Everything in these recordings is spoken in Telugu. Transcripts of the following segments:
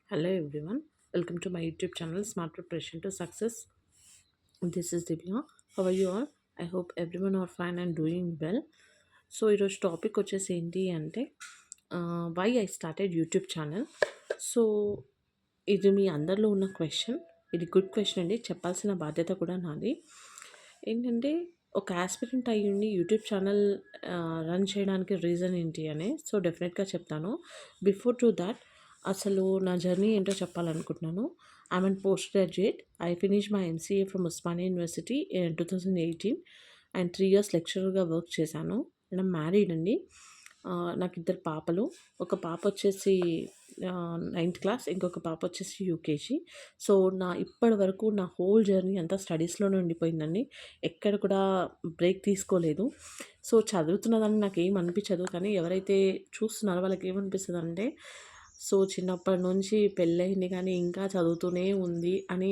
Hello everyone, welcome to my YouTube channel Smart Preparation to Success. This is Divya. How are you all? I hope everyone are fine and doing well. So ఈరోజు టాపిక్ వచ్చేసి ఏంటి అంటే why I started YouTube channel. So ఇది మీ అందరిలో ఉన్న క్వశ్చన్. ఇది గుడ్ క్వశ్చన్ అండి, చెప్పాల్సిన బాధ్యత కూడా నాది. ఏంటంటే ఒక యాస్పిరెంట్ అయ్యుండి యూట్యూబ్ ఛానల్ రన్ చేయడానికి రీజన్ ఏంటి అని సో డెఫినెట్గా చెప్తాను. బిఫోర్ టు దాట్ అసలు నా జర్నీ ఏంటో చెప్పాలనుకుంటున్నాను. I'm and post graduate. I finish my MCA from Osmania university in 2018 and 3 years లెక్చరర్గా వర్క్ చేశాను. అండ్ మ్యారీడ్ అండి. నాకు ఇద్దరు పాపలు. ఒక పాప వచ్చేసి 9th క్లాస్, ఇంకొక పాప వచ్చేసి యూకేజీ. సో ఇప్పటి వరకు నా హోల్ జర్నీ అంతా స్టడీస్లోనే ఉండిపోయిందండి. ఎక్కడ కూడా బ్రేక్ తీసుకోలేదు. సో చదువుతున్నదని నాకేం అనిపించదు, కానీ ఎవరైతే చూస్తున్నారో వాళ్ళకి ఏమనిపిస్తుంది అంటే సో చిన్నప్పటి నుంచి పెళ్ళయింది కానీ ఇంకా చదువుతూనే ఉంది అని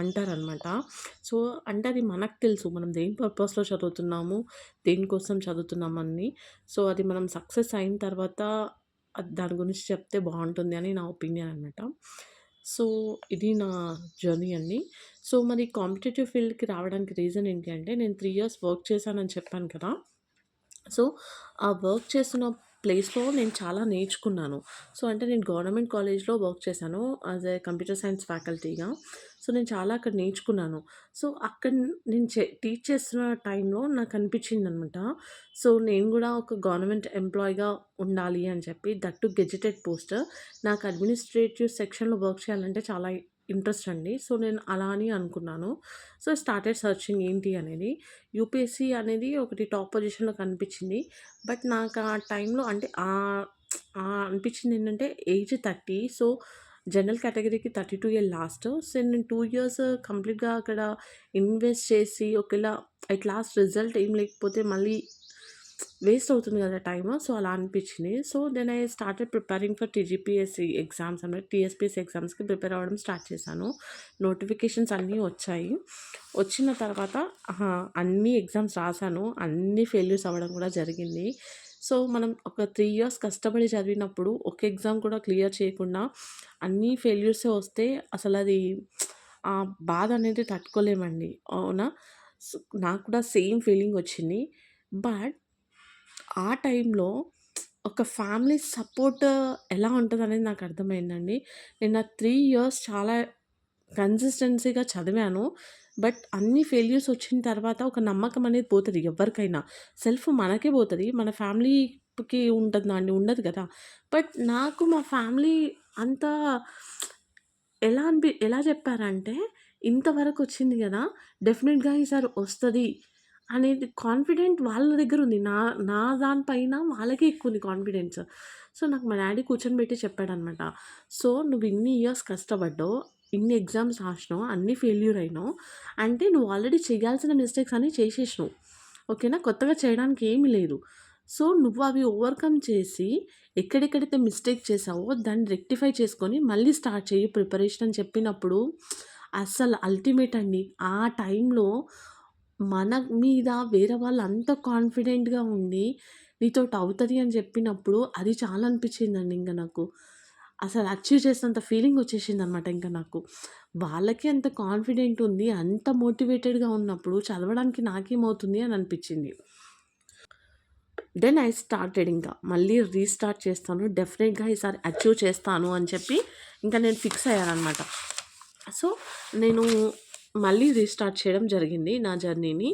అంటారనమాట. సో అంటే అది మనకు తెలుసు మనం దేని పర్పస్లో చదువుతున్నాము, దేనికోసం చదువుతున్నామని. సో అది మనం సక్సెస్ అయిన తర్వాత దాని గురించి చెప్తే బాగుంటుంది అని నా ఒపీనియన్ అనమాట. సో ఇది నా జర్నీ అండి. సో మరి కాంపిటేటివ్ ఫీల్డ్కి రావడానికి రీజన్ ఏంటి అంటే నేను 3 years వర్క్ చేశానని చెప్పాను కదా. సో ఆ వర్క్ చేస్తున్న ప్లేస్‌లో నేను చాలా నేర్చుకున్నాను. సో అంటే నేను గవర్నమెంట్ కాలేజ్‌లో వర్క్ చేశాను యాస్ ఎ కంప్యూటర్ సైన్స్ ఫ్యాకల్టీగా. సో నేను చాలా అక్కడ నేర్చుకున్నాను. సో అక్కడ నేను టీచ్ చేస్తున్న టైంలో నాకు అనిపించిందనమాట. సో నేను కూడా ఒక గవర్నమెంట్ ఎంప్లాయీగా ఉండాలి అని చెప్పి, దట్ టు గెజెటెడ్ పోస్ట్. నాకు అడ్మినిస్ట్రేటివ్ సెక్షన్‌లో వర్క్ చేయాలంటే చాలా ఇంట్రెస్ట్ అండి. సో నేను అలా అని అనుకున్నాను. సో స్టార్టెడ్ సర్చింగ్ ఏంటి అనేది. యూపీఎస్సీ అనేది ఒకటి టాప్ పొజిషన్‌లో కనిపించింది. బట్ నాకు ఆ టైంలో అంటే అనిపించింది ఏంటంటే ఏజ్ 30. సో జనరల్ కేటగిరీకి 32 ఇయర్ లాస్ట్. సో నేను 2 years కంప్లీట్‌గా అక్కడ ఇన్వెస్ట్ చేసి ఒకవేళ అట్ లాస్ట్ రిజల్ట్ ఏం లేకపోతే మళ్ళీ వేస్ట్ అవుతుంది కదా టైము. సో అలా అనిపించింది. So then I started preparing for TGPSC exams అంటే టీఎస్పీఎస్సీ ఎగ్జామ్స్కి ప్రిపేర్ అవ్వడం స్టార్ట్ చేశాను. నోటిఫికేషన్స్ అన్నీ వచ్చాయి. వచ్చిన తర్వాత అన్ని ఎగ్జామ్స్ రాశాను. అన్నీ ఫెయిల్యూర్స్ అవ్వడం కూడా జరిగింది. సో మనం ఒక 3 years కష్టపడి చదివినప్పుడు ఒక ఎగ్జామ్ కూడా క్లియర్ చేయకుండా అన్నీ ఫెయిల్యూర్సే వస్తే అసలు అది ఆ బాధ అనేది తట్టుకోలేమండి. అవునా? సో నాకు కూడా సేమ్ ఫీలింగ్ వచ్చింది. బట్ ఆ టైంలో ఒక ఫ్యామిలీ సపోర్ట్ ఎలా ఉంటదనేది నాకు అర్థమైందండి. నేను ఆ 3 years చాలా కన్సిస్టెన్సీగా చదివాను. బట్ అన్ని ఫెయిల్యూర్స్ వచ్చిన తర్వాత ఒక నమ్మకం అనేది పోతది ఎవ్వరికైనా. సెల్ఫ్ మనకే పోతది. మన ఫ్యామిలీకి ఉంటుందా అండి? ఉండదు కదా! బట్ నాకు మా ఫ్యామిలీ అంతా ఎలా చెప్పారంటే, ఇంతవరకొచ్చింది గదా! డెఫినిట్‌గా ఈసారి వస్తది అనేది కాన్ఫిడెంట్ వాళ్ళ దగ్గరుంది. నా నా దానిపైన వాళ్ళకే ఎక్కువుంది కాన్ఫిడెన్స్. సో, నాకు మా డ్యాడీ కూర్చొనిబెట్టి చెప్పాడనమాట. సో, "నువ్వు ఇన్ని ఇయర్స్ కష్టపడ్డావు, ఇన్ని ఎగ్జామ్స్ రాసినావు, అన్నీ ఫెయిల్యూర్ అయినావు. అంటే నువ్వు ఆల్రెడీ చేయాల్సిన మిస్టేక్స్ అన్నీ చేసేసినావు. ఓకేనా? కొత్తగా చేయడానికి ఏమీ లేదు. సో, నువ్వు అవి ఓవర్‌కమ్ చేసి ఎక్కడెక్కడైతే మిస్టేక్ చేశావో దాన్ని రెక్టిఫై చేసుకొని మళ్ళీ స్టార్ట్ చెయ్యి ప్రిపరేషన్" అని చెప్పినప్పుడు అస్సలు అల్టిమేట్ అండి. ఆ టైంలో మన మీద వేరే వాళ్ళు అంత కాన్ఫిడెంట్‌గా ఉండి నీతోటి అవుతది అని చెప్పినప్పుడు అది చాలా అనిపించిందండి ఇంక నాకు. అసలు అచీవ్ చేసినంత ఫీలింగ్ వచ్చేసిందనమాట ఇంక నాకు. వాళ్ళకి అంత కాన్ఫిడెంట్ ఉంది, అంత మోటివేటెడ్‌గా ఉన్నప్పుడు చదవడానికి నాకేమవుతుంది అని అనిపించింది. దెన్ ఐ స్టార్టెడ్ ఇంకా. మళ్ళీ రీస్టార్ట్ చేస్తాను. డెఫినిట్‌గా ఈసారి అచీవ్ చేస్తాను అని చెప్పి ఇంకా నేను ఫిక్స్ అయ్యాననమాట. సో, నేను మళ్ళీ రీస్టార్ట్ చేయడం జరిగింది నా జర్నీని.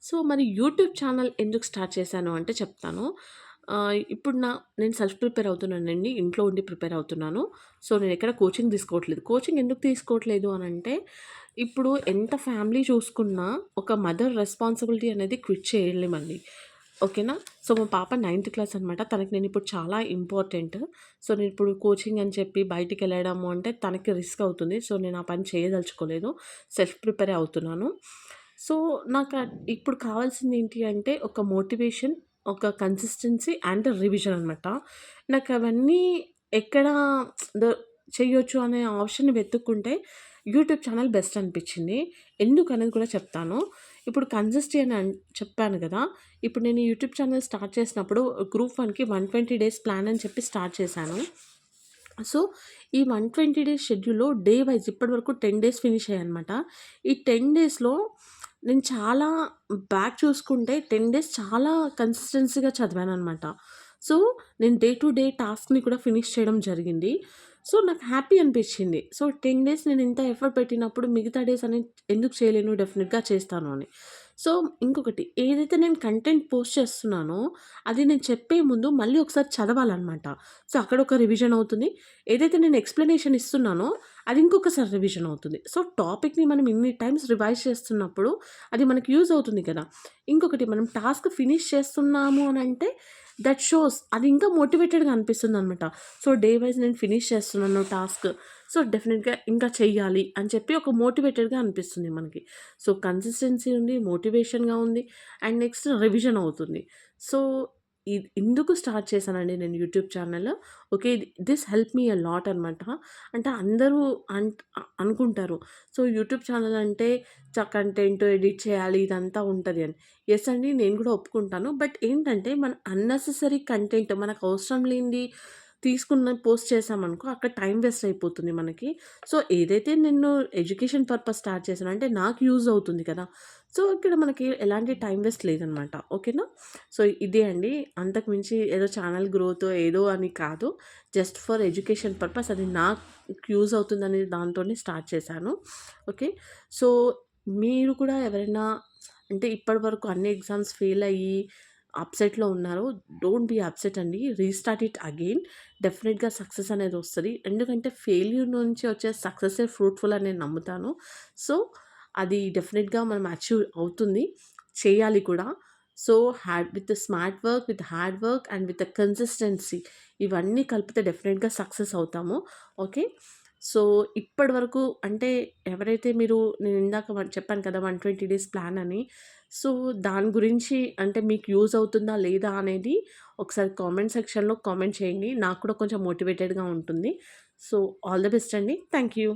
సో, మరి యూట్యూబ్ ఛానల్ ఎందుకు స్టార్ట్ చేశాను అంటే చెప్తాను. ఇప్పుడు నేను సెల్ఫ్ ప్రిపేర్ అవుతున్నానండి. ఇంట్లో ఉండి ప్రిపేర్ అవుతున్నాను. సో, నేనెక్కడ కోచింగ్ తీసుకోవట్లేదు. కోచింగ్ ఎందుకు తీసుకోవట్లేదు అనంటే, ఇప్పుడు ఎంత ఫ్యామిలీ చూసుకున్నా ఒక మదర్ రెస్పాన్సిబిలిటీ అనేది క్విట్ చేయలేమండి. ఓకేనా? సో, మా పాప 9th క్లాస్ అనమాట. తనకి నేనిప్పుడు చాలా ఇంపార్టెంట్. సో, నేనిప్పుడు కోచింగ్ అని చెప్పి బయటికెళ్ళడము అంటే తనకి రిస్క్ అవుతుంది. సో, నేను ఆ పని చేయదలుచుకోలేదు. సెల్ఫ్ ప్రిపేరే అవుతున్నాను. సో, ఇప్పుడు కావాల్సిందేంటి అంటే ఒక మోటివేషన్, ఒక కన్సిస్టెన్సీ అండ్ రివిజన్ అనమాట. నాకవన్నీ ఎక్కడ ద చెయ్యొచ్చు అనే ఆప్షన్‌ని వెతుక్కుంటే యూట్యూబ్ ఛానల్ బెస్ట్ అనిపిచ్చింది. ఎందుకనేది కూడా చెప్తాను. ఇప్పుడు కన్సిస్టీ అని చెప్పాను గదా! ఇప్పుడు నేను యూట్యూబ్ ఛానల్ స్టార్ట్ చేసినప్పుడు గ్రూప్ 1కి 120 days ప్లాన్ అని చెప్పి స్టార్ట్ చేశాను. సో, ఈ 120 డేస్ షెడ్యూల్‌లో డే వైస్ ఇప్పటివరకు 10 డేస్ ఫినిష్ అయ్యాయనమాట. ఈ 10 డేస్‌లో నేను చాలా బ్యాక్ చూసుకుంటే 10 డేస్ చాలా కన్సిస్టెన్సీగా చదివాననమాట. సో, నేను డే టు డే టాస్క్‌ని కూడా ఫినిష్ చేయడం జరిగింది. సో, నాకు హ్యాపీ అనిపిచ్చింది. సో, 10 డేస్ నేను ఇంత ఎఫర్ట్ పెట్టినప్పుడు మిగతా డేస్ అనేది ఎందుకు చేయలేను? డెఫినిట్‌గా చేస్తాను అని. సో, ఇంకొకటి ఏదైతే నేను కంటెంట్ పోస్ట్ చేస్తున్నానో, అది నేను చెప్పే ముందు మళ్ళీ ఒకసారి చదవాలనమాట. సో, అక్కడ ఒక రివిజన్ అవుతుంది. ఏదైతే నేను ఎక్స్‌ప్లనేషన్ ఇస్తున్నానో, అది ఇంకొకసారి రివిజన్ అవుతుంది. సో, టాపిక్‌ని మనం ఇన్ని టైమ్స్ రివైజ్ చేస్తున్నప్పుడు, అది మనకి యూజ్ అవుతుంది కదా! ఇంకొకటి మనం టాస్క్ ఫినిష్ చేస్తున్నాము అనంటే, దట్ షోస్ అది ఇంకా మోటివేటెడ్‌గా అనిపిస్తుందనమాట. సో, డే వైస్ నేను ఫినిష్ చేస్తున్నాను టాస్క్. సో, డెఫినిట్‌గా ఇంకా చెయ్యాలి అని చెప్పి ఒక మోటివేటెడ్‌గా అనిపిస్తుంది మనకి. సో, కన్సిస్టెన్సీ ఉంది, మోటివేషన్‌గా ఉంది అండ్ నెక్స్ట్ రివిజన్ అవుతుంది. సో, ఇందుకు స్టార్ట్ చేశానండి నేను YouTube channel. Okay. This help me a lot అనమాట. అంటే అందరూ అనుకుంటారు. సో, యూట్యూబ్ ఛానల్ అంటే కంటెంట్ ఎడిట్ చేయాలి ఇదంతా ఉంటది అని. యెస్ అండి. నేను కూడా ఒప్పుకుంటాను. బట్ ఏంటంటే మన అన్నెసెసరీ కంటెంట్ మనకు అవసరం లేనిది తీసుకున్న పోస్ట్ చేశామనుకో అక్కడ టైం వేస్ట్ అయిపోతుంది మనకి. సో, ఏదైతే నేను ఎడ్యుకేషన్ పర్పస్ స్టార్ట్ చేశానో అంటే నాకు యూజ్ అవుతుంది కదా! సో, ఇక్కడ మనకి ఎలాంటి టైం వేస్ట్ లేదనమాట. ఓకేనా? సో, ఇదే అండి. అంతకు మించి ఏదో ఛానల్ గ్రోత్ ఏదో అని కాదు. జస్ట్ ఫర్ ఎడ్యుకేషన్ పర్పస్ అది నాకు యూజ్ అవుతుందనే దాంతోనే స్టార్ట్ చేశాను. ఓకే. సో, మీరు కూడా ఎవరైనా అంటే ఇప్పటివరకు అన్ని ఎగ్జామ్స్ ఫెయిల్ అయ్యి అప్సెట్‌లో ఉన్నారు. డోంట్ బీ అప్సెట్ అండి. Restart it again. డెఫినిట్‌గా సక్సెస్ అనేది వస్తది. ఎందుకంటే ఫెయిల్యూర్ నుంచి వచ్చే సక్సెసే ఫ్రూట్‌ఫుల్ అని నేను నమ్ముతాను. సో, అది డెఫినిట్‌గా మనం అచీవ్ అవుతుంది. చేయాలి కూడా. So, with smart work, with hard work and with consistency ఇవన్నీ కలిపితే డెఫినిట్‌గా సక్సెస్ అవుతాము. ఓకే. సో, ఇప్పటి వరకు అంటే ఎవరైతే నేను ఇందాక చెప్పాను కదా! 120 డేస్ ప్లాన్ అని. సో, దాని గురించి అంటే మీకు యూజ్ అవుతుందా? లేదా? అనేది ఒకసారి కామెంట్ సెక్షన్‌లో కామెంట్ చేయండి. నాకు కూడా కొంచెం మోటివేటెడ్‌గా ఉంటుంది. సో, ఆల్ ది బెస్ట్ అండి. Thank you.